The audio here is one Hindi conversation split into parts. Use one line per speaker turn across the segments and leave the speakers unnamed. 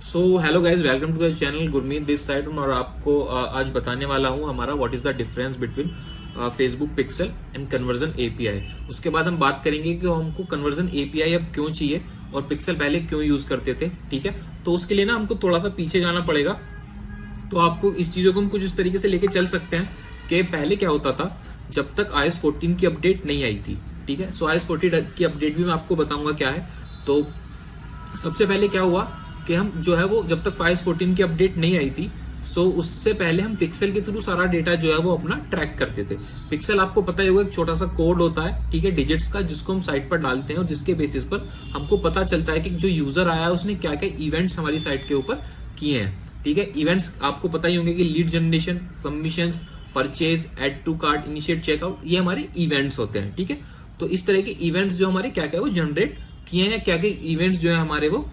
So hello guys, welcome to the channel Gurmeet this side. और आपको आज बताने वाला हूं हमारा what is the difference between Facebook pixel and conversion API. उसके बाद हम बात करेंगे कि हमको कन्वर्जन एपीआई अब क्यों चाहिए और पिक्सल पहले क्यों यूज करते थे। ठीक है, तो उसके लिए ना हमको थोड़ा सा पीछे जाना पड़ेगा। तो आपको इस चीजों को हम कुछ इस तरीके से लेके चल सकते हैं कि पहले क्या होता था जब तक iOS 14 की अपडेट नहीं आई थी। ठीक है, सो iOS 14 की अपडेट भी मैं आपको बताऊंगा क्या है। तो सबसे पहले क्या हुआ कि हम जो है वो जब तक iOS 14 की अपडेट नहीं आई थी, सो उससे पहले हम पिक्सल के थ्रू सारा डेटा जो है वो अपना ट्रैक करते थे। पिक्सल आपको पता ही होगा, एक छोटा सा कोड होता है, ठीक है, डिजिट्स का, जिसको हम साइट पर डालते हैं और जिसके बेसिस पर हमको पता चलता है कि जो यूजर आया है उसने क्या क्या इवेंट्स हमारी साइट के ऊपर किए हैं। ठीक है, इवेंट्स आपको पता ही होंगे कि lead generation, submissions, purchase, add to cart, initiate checkout, ये हमारे इवेंट्स होते हैं। ठीक है, तो इस तरह के इवेंट्स जो हमारे क्या क्या वो जनरेट किए हैं, क्या क्या इवेंट्स जो है हमारे वो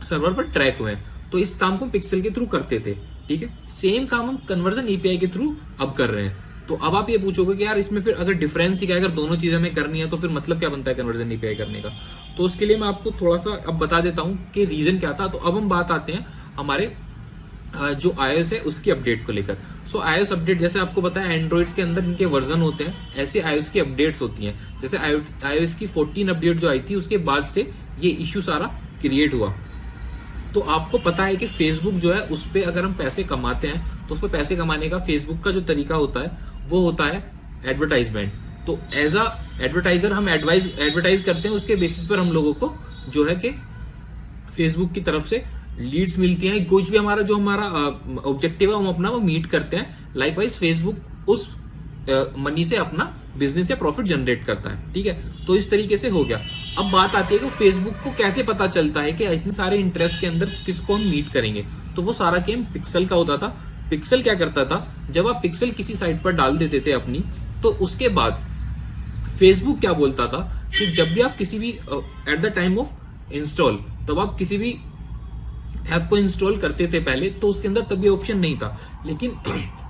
सर्वर पर ट्रैक हुए हैं। तो इस काम को पिक्सल के थ्रू करते थे। ठीक है, सेम काम हम कन्वर्जन एपीआई के थ्रू अब कर रहे हैं। तो अब आप ये पूछोगे कि यार इसमें फिर अगर डिफरेंस ही क्या है, अगर दोनों चीजें हमें करनी है तो फिर मतलब क्या बनता है कन्वर्जन एपीआई करने का। तो उसके लिए मैं आपको थोड़ा सा अब बता देता हूं कि रीजन क्या था। तो अब हम बात आते हैं हमारे जो iOS है उसकी अपडेट को लेकर। सो iOS अपडेट, जैसे आपको पता है एंड्रॉइड्स के अंदर इनके वर्जन होते हैं, ऐसे iOS की अपडेट्स होती हैं। जैसे iOS की 14 अपडेट जो आई थी उसके बाद से ये इश्यू सारा क्रिएट हुआ। तो आपको पता है कि फेसबुक जो है उस पर अगर हम पैसे कमाते हैं तो उस पर पैसे कमाने का फेसबुक का जो तरीका होता है वो होता है एडवर्टाइजमेंट। तो एज अ एडवर्टाइजर हम एडवर्टाइज करते हैं, उसके बेसिस पर हम लोगों को जो है कि फेसबुक की तरफ से लीड्स मिलती हैं। कुछ भी हमारा जो हमारा ऑब्जेक्टिव है हम अपना वो मीट करते हैं। लाइकवाइज फेसबुक उस मनी से अपना बिजनेस या प्रॉफिट जनरेट करता है। ठीक है, तो इस तरीके से हो गया। अब बात आती है कि फेसबुक को कैसे पता चलता है कि इतने सारे इंटरेस्ट के अंदर किसको हम मीट करेंगे। तो वो सारा गेम पिक्सल का होता था। पिक्सल क्या करता था, जब आप पिक्सल किसी साइट पर डाल देते थे अपनी, तो उसके बाद फेसबुक क्या बोलता था कि जब भी आप किसी भी at the time of install, तब आप किसी भी ऐप को इंस्टॉल करते थे पहले, तो उसके अंदर तब ये ऑप्शन नहीं था। लेकिन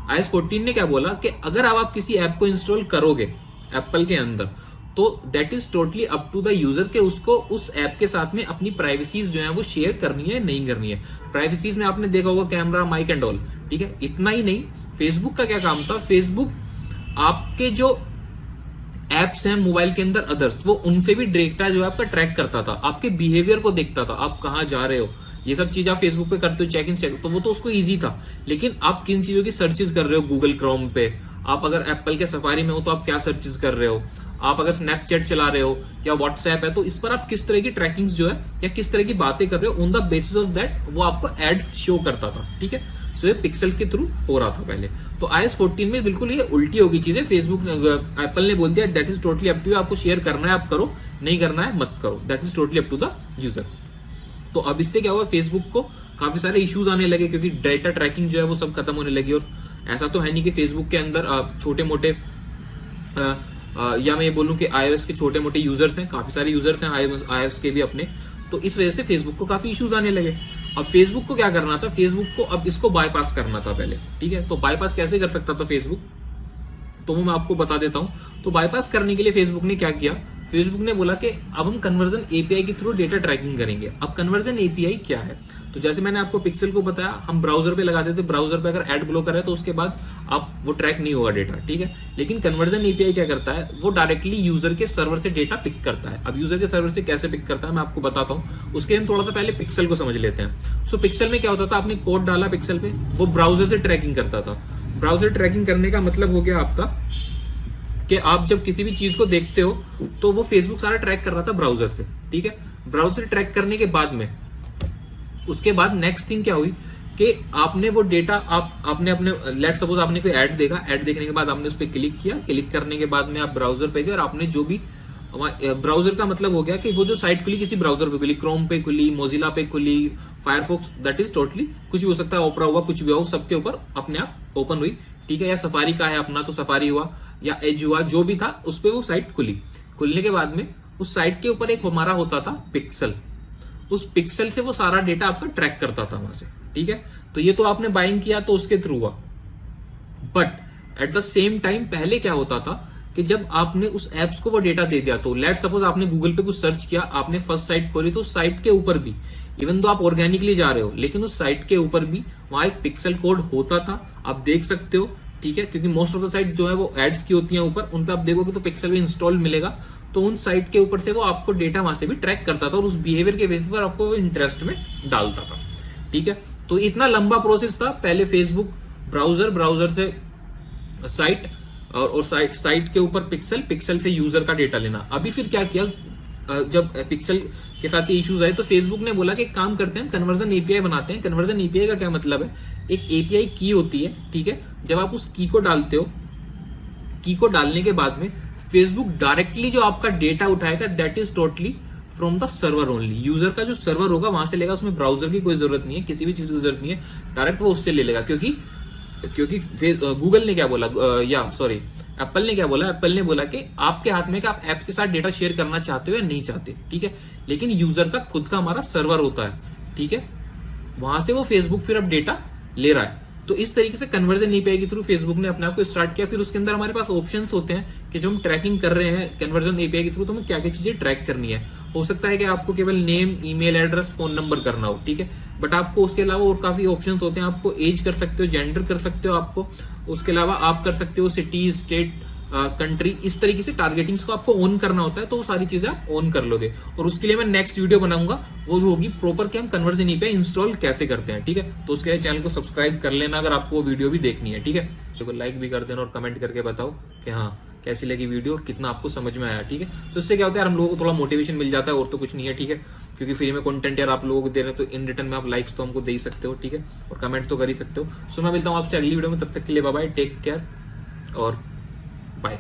iOS 14 ने क्या बोला कि अगर आप किसी ऐप को इंस्टॉल करोगे एप्पल के अंदर, तो that is totally up to the user के उसको उस ऐप के साथ में अपनी प्राइवेसीज जो है वो शेयर करनी है नहीं करनी है। प्राइवेसीज में आपने देखा होगा कैमरा, माइक एंड ऑल। ठीक है, इतना ही नहीं, फेसबुक का क्या काम था, फेसबुक आपके जो एप्स हैं मोबाइल के अंदर अदर्स, वो उनसे भी डेटा जो है आपका ट्रैक करता था, आपके बिहेवियर को देखता था, आप कहाँ जा रहे हो, ये सब चीज आप फेसबुक पे करते हो, चेक इन चेक, तो वो तो उसको इजी था। लेकिन आप किन चीजों की सर्चेस कर रहे हो गूगल क्रोम पे, आप अगर एप्पल के सफारी में हो तो आप क्या सर्चेस कर रहे हो, आप अगर स्नैपचैट चला रहे हो या व्हाट्सएप है, तो इस पर आप किस तरह की ट्रैकिंग जो है या किस तरह की बातें कर रहे हो, on the basis of that वो आपको एड शो करता था। ठीक है, सो ये पिक्सल के थ्रू हो रहा था पहले। तो iOS 14 में बिल्कुल ये उल्टी होगी चीजें। फेसबुक एप्पल ने बोल दिया that is totally up to you, आपको शेयर करना है आप करो, नहीं करना है मत करो, that is totally up to the user. तो अब इससे क्या हुआ, फेसबुक को काफी सारे इश्यूज आने लगे क्योंकि डेटा ट्रैकिंग जो है वो सब खत्म होने लगी। और ऐसा तो है नहीं कि फेसबुक के अंदर छोटे मोटे या मैं ये बोलूं कि iOS के छोटे मोटे यूजर्स हैं, काफी सारे यूजर्स हैं iOS के भी अपने। तो इस वजह से फेसबुक को काफी इश्यूज आने लगे। अब फेसबुक को क्या करना था, फेसबुक को अब इसको बाईपास करना था पहले। ठीक है, तो बाईपास कैसे कर सकता था फेसबुक, तो वो मैं आपको बता देता हूं। तो बाईपास करने के लिए फेसबुक ने क्या किया, फेसबुक ने बोला कि अब हम कन्वर्जन एपीआई के थ्रू डेटा ट्रैकिंग करेंगे। अब कन्वर्जन एपीआई क्या है, तो जैसे मैंने आपको पिक्सल को बताया, हम ब्राउजर पे लगा देते, ब्राउजर पे अगर एड ब्लॉकर है तो उसके बाद आप वो ट्रैक नहीं होगा डेटा। ठीक है, लेकिन कन्वर्जन एपीआई क्या करता है, वो डायरेक्टली यूजर के सर्वर से डेटा पिक करता है। अब यूजर के सर्वर से कैसे पिक करता है मैं आपको बताता हूँ। उसके लिए हम थोड़ा सा पहले पिक्सल को समझ लेते हैं। सो पिक्सल में क्या होता था, आपने कोड डाला पिक्सल पे, वो ब्राउजर से ट्रैकिंग करता था। ब्राउजर ट्रैकिंग करने का मतलब हो गया आपका कि आप जब किसी भी चीज को देखते हो तो वो फेसबुक सारा ट्रैक कर रहा था ब्राउजर से। ठीक है, ब्राउजर ट्रैक करने के बाद में उसके बाद नेक्स्ट थिंग क्या हुई कि आपने वो डेटा आपने अपने लेट सपोज आपने कोई ऐड देखा, ऐड देखने के बाद आपने उस पर क्लिक किया, क्लिक करने के बाद में आप ब्राउजर पे गए और आपने जो भी, ब्राउजर का मतलब हो गया कि वो जो साइट खुली किसी ब्राउजर पे खुली, क्रोम पे खुली, मोजिला पे खुली, फायरफॉक्स, दैट इज टोटली कुछ भी हो सकता है, ओपरा हुआ, कुछ भी हो, सबके ऊपर अपने आप ओपन हुई। ठीक है, या सफारी का है अपना तो सफारी हुआ, या एज हुआ, जो भी था उस पर वो साइट खुली। खुलने के बाद में उस साइट के ऊपर एक हमारा होता था पिक्सल, उस पिक्सल से वो सारा डेटा आपका ट्रैक करता था वहां से। ठीक है, तो ये तो आपने बाइंग किया तो उसके थ्रू हुआ। But at the same time पहले क्या होता था कि जब आपने उस एप्स को वो डेटा दे दिया, तो लेट सपोज आपने गूगल पे कुछ सर्च किया, आपने फर्स्ट साइट खोली, तो उस साइट के ऊपर भी इवन तो आप ऑर्गेनिकली जा रहे हो, लेकिन उस साइट के ऊपर भी वहां एक पिक्सल कोड होता था, आप देख सकते हो, ठीक है, क्योंकि मोस्ट ऑफ द साइट जो है वो एड्स की होती है ऊपर, उन पे आप देखोगे तो पिक्सल भी इंस्टॉल मिलेगा, तो उन साइट के ऊपर से वो आपको डेटा वहां से भी ट्रैक करता था और उस बिहेवियर के बेसिस पर आपको इंटरेस्ट में डालता था, ठीक है। तो इतना लंबा प्रोसेस था, पहले फेसबुक ब्राउजर से साइट और साइट के ऊपर पिक्सल से यूजर का डेटा लेना। अभी फिर क्या किया, जब पिक्सल के साथ ये इश्यूज आए तो फेसबुक ने बोला कि एक काम करते हैं, कन्वर्जन एपीआई बनाते हैं। कन्वर्जन एपीआई का क्या मतलब है, एक एपीआई की होती है, ठीक है, जब आप उस की को डालते हो, की को डालने के बाद में फेसबुक डायरेक्टली जो आपका डेटा उठाएगा that is totally from the server only. User का जो सर्वर होगा वहां से लेगा, उसमें ब्राउजर की कोई जरूरत नहीं है, किसी भी चीज की जरूरत नहीं है, डायरेक्ट वो उससे ले लेगा। क्योंकि गूगल ने क्या बोला, एप्पल ने क्या बोला, एप्पल ने बोला कि आपके हाथ में कि आप ऐप के साथ डेटा शेयर करना चाहते हो या नहीं चाहते, ठीक है, लेकिन यूजर का खुद का हमारा सर्वर होता है, ठीक है, वहां से वो फेसबुक फिर अब डेटा ले रहा है। तो इस तरीके से कन्वर्जन एपीआई के थ्रू फेसबुक ने अपने आप को स्टार्ट किया। फिर उसके अंदर हमारे पास ऑप्शंस होते हैं कि जब हम ट्रैकिंग कर रहे हैं कन्वर्जन एपीआई के थ्रू, तो हमें क्या क्या चीजें ट्रैक करनी है। हो सकता है कि आपको केवल name, email address, phone number करना हो, ठीक है, बट आपको उसके अलावा और काफी ऑप्शंस होते हैं। आपको एज कर सकते हो, जेंडर कर सकते हो, आपको उसके अलावा आप कर सकते हो सिटी, स्टेट, कंट्री, इस तरीके से टारगेटिंग्स को आपको ऑन करना होता है। तो वो सारी चीजें आप ऑन कर लोगे और उसके लिए मैं नेक्स्ट वीडियो बनाऊंगा, वो होगी प्रॉपर कि हम कन्वर्जन एपीआई इंस्टॉल कैसे करते हैं, ठीक है। तो उसके लिए चैनल को सब्सक्राइब कर लेना अगर आपको वो वीडियो भी देखनी है, ठीक है। तो लाइक भी कर देना और कमेंट करके बताओ कि हाँ कैसी लगी वीडियो, कितना आपको समझ में आया, ठीक है। तो इससे क्या होता है यार, हम लोगों को थोड़ा मोटिवेशन मिल जाता है, और तो कुछ नहीं है, ठीक है, क्योंकि फ्री में कंटेंट यार आप लोगों को दे रहे हैं, तो इन रिटर्न में आप लाइक्स तो हमको दे ही सकते हो, ठीक है, और कमेंट तो कर ही सकते हो। सो मैं मिलता हूँ आपसे अगली वीडियो में, तब तक के लिए बाय बाय, टेक केयर और बाय।